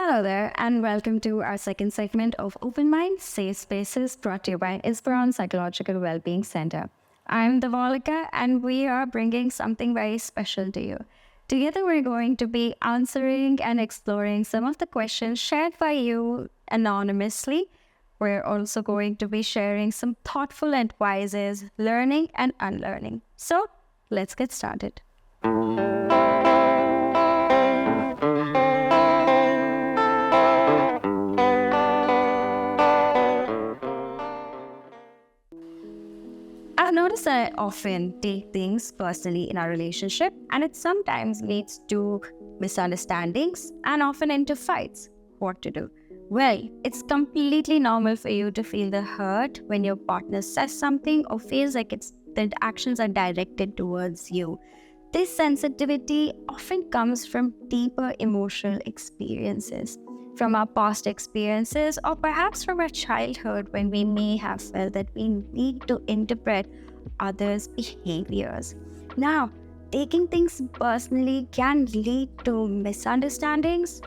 Hello there, and welcome to our second segment of Open Mind Safe Spaces brought to you by Inspiron Psychological Wellbeing Center. I'm Davalika, and we are bringing something very special to you. Together, we're going to be answering and exploring some of the questions shared by you anonymously. We're also going to be sharing some thoughtful advices, learning and unlearning. So, let's get started. I've noticed that I often take things personally in our relationship, and it sometimes leads to misunderstandings and often into fights. What to do? Well, it's completely normal for you to feel the hurt when your partner says something or feels like that actions are directed towards you. This sensitivity often comes from deeper emotional experiences, from our past experiences, or perhaps from our childhood when we may have felt that we need to interpret others' behaviors. Now, taking things personally can lead to misunderstandings,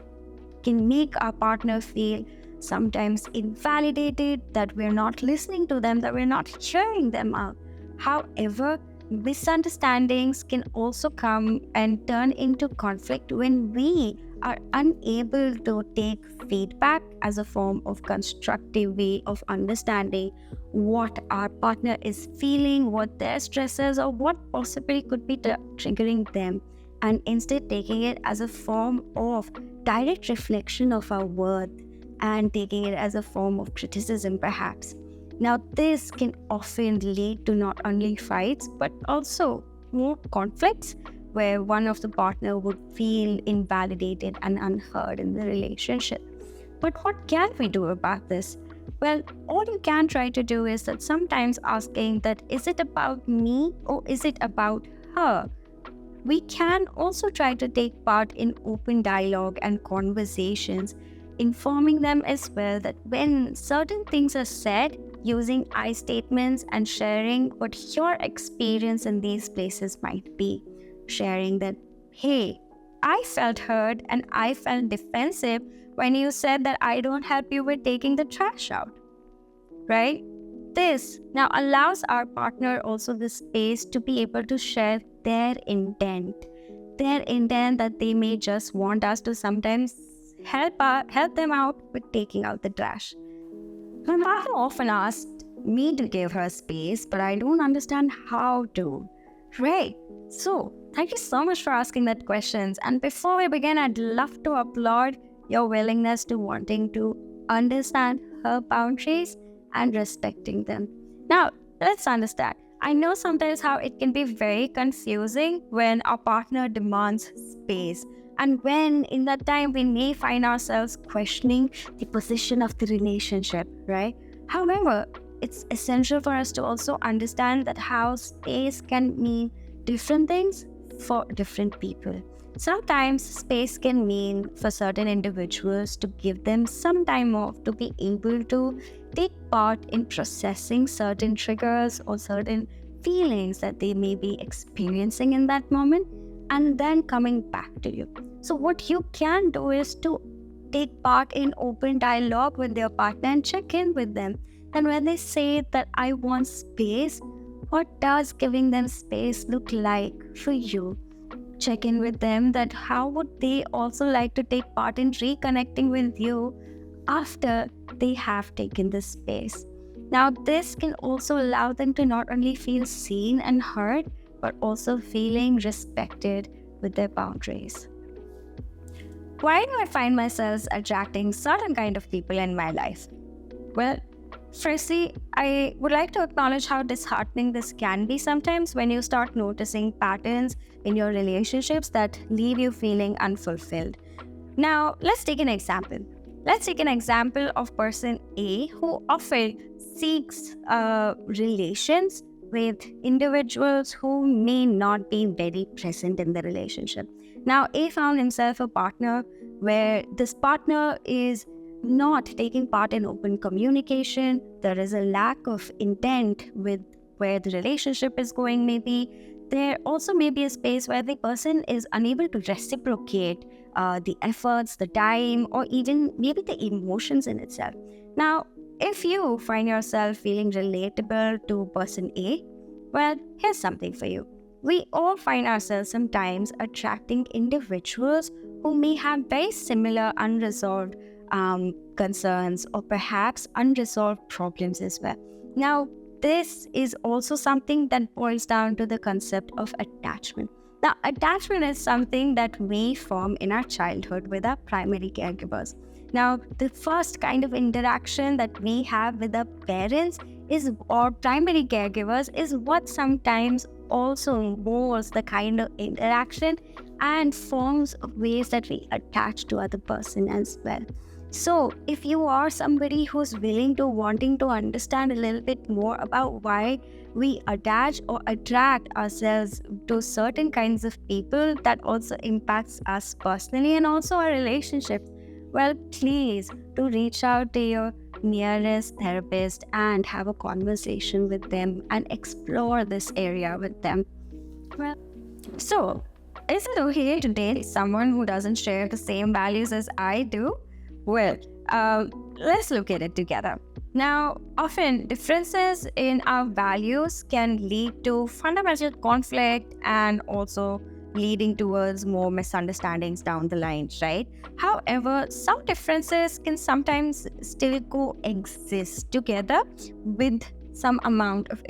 can make our partner feel sometimes invalidated, that we're not listening to them, that we're not hearing them out. However, misunderstandings can also come and turn into conflict when we are unable to take feedback as a form of constructive way of understanding what our partner is feeling, what their stress is, or what possibly could be triggering them, and instead taking it as a form of direct reflection of our worth and taking it as a form of criticism perhaps. Now, this can often lead to not only fights, but also more conflicts where one of the partner would feel invalidated and unheard in the relationship. But what can we do about this? Well, all you can try to do is that sometimes asking that, is it about me or is it about her? We can also try to take part in open dialogue and conversations, informing them as well that when certain things are said, using I statements and sharing what your experience in these places might be. Sharing that, hey, I felt hurt and I felt defensive when you said that I don't help you with taking the trash out, right? This now allows our partner also the space to be able to share their intent that they may just want us to sometimes help them out with taking out the trash. My partner often asked me to give her space, but I don't understand how to. Right. So, thank you so much for asking that questions. And before we begin, I'd love to applaud your willingness to wanting to understand her boundaries and respecting them. Now, let's understand. I know sometimes how it can be very confusing when our partner demands space. And when in that time we may find ourselves questioning the position of the relationship, right? However, it's essential for us to also understand that how space can mean different things for different people. Sometimes space can mean for certain individuals to give them some time off to be able to take part in processing certain triggers or certain feelings that they may be experiencing in that moment, and then coming back to you. So what you can do is to take part in open dialogue with their partner and check in with them. And when they say that I want space, what does giving them space look like for you? Check in with them that how would they also like to take part in reconnecting with you after they have taken this space. Now, this can also allow them to not only feel seen and heard, but also feeling respected with their boundaries. Why do I find myself attracting certain kind of people in my life? Well, firstly, I would like to acknowledge how disheartening this can be sometimes when you start noticing patterns in your relationships that leave you feeling unfulfilled. Now, let's take an example. Let's take an example of person A who often seeks relations with individuals who may not be very present in the relationship. Now, A found himself a partner where this partner is not taking part in open communication. There is a lack of intent with where the relationship is going maybe. There also may be a space where the person is unable to reciprocate the efforts, the time, or even maybe the emotions in itself. Now, if you find yourself feeling relatable to person A, well, here's something for you. We all find ourselves sometimes attracting individuals who may have very similar unresolved concerns or perhaps unresolved problems as well. Now, this is also something that boils down to the concept of attachment. Now, attachment is something that we form in our childhood with our primary caregivers. Now, the first kind of interaction that we have with our parents is, or primary caregivers, is what sometimes also molds the kind of interaction and forms of ways that we attach to other person as well. So if you are somebody who's wanting to understand a little bit more about why we attach or attract ourselves to certain kinds of people, that also impacts us personally and also our relationships, well, please do reach out to your nearest therapist and have a conversation with them and explore this area with them. Well, so is it okay to date someone who doesn't share the same values as I do? Well, let's look at it together. Now, often differences in our values can lead to fundamental conflict and also leading towards more misunderstandings down the line, right? However, some differences can sometimes still coexist together with some amount of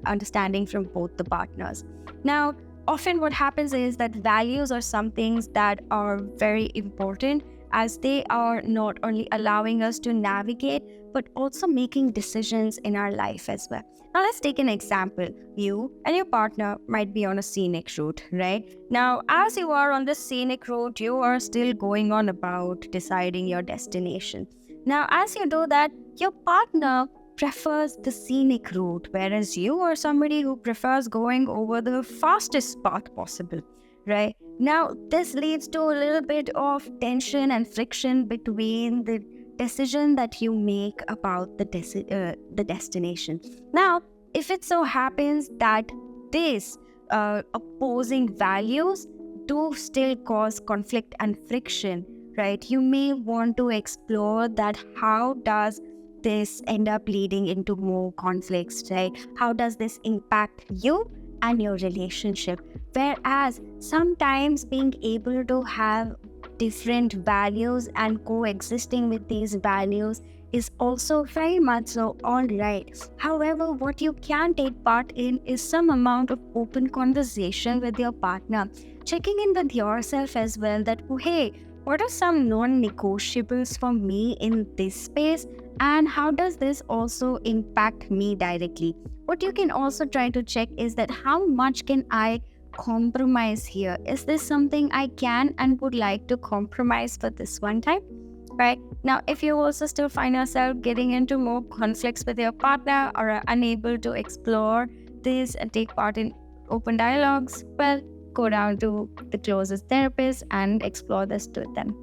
understanding from both the partners. Now, often what happens is that values are some things that are very important, as they are not only allowing us to navigate, but also making decisions in our life as well. Now, let's take an example. You and your partner might be on a scenic route, right? Now, as you are on the scenic route, you are still going on about deciding your destination. Now, as you do that, your partner prefers the scenic route, whereas you are somebody who prefers going over the fastest path possible, right? Now, this leads to a little bit of tension and friction between the decision that you make about the destination. Now, if it so happens that these opposing values do still cause conflict and friction, right? You may want to explore that how does this end up leading into more conflicts, right? How does this impact you and your relationship? Whereas sometimes being able to have different values and coexisting with these values is also very much so all right. However, what you can take part in is some amount of open conversation with your partner, checking in with yourself as well that, oh, hey, what are some non-negotiables for me in this space, and how does this also impact me directly? What you can also try to check is that how much can I compromise here? Is this something I can and would like to compromise for this one time? Right? Now, if you also still find yourself getting into more conflicts with your partner or are unable to explore this and take part in open dialogues, well, go down to the closest therapist and explore this with them.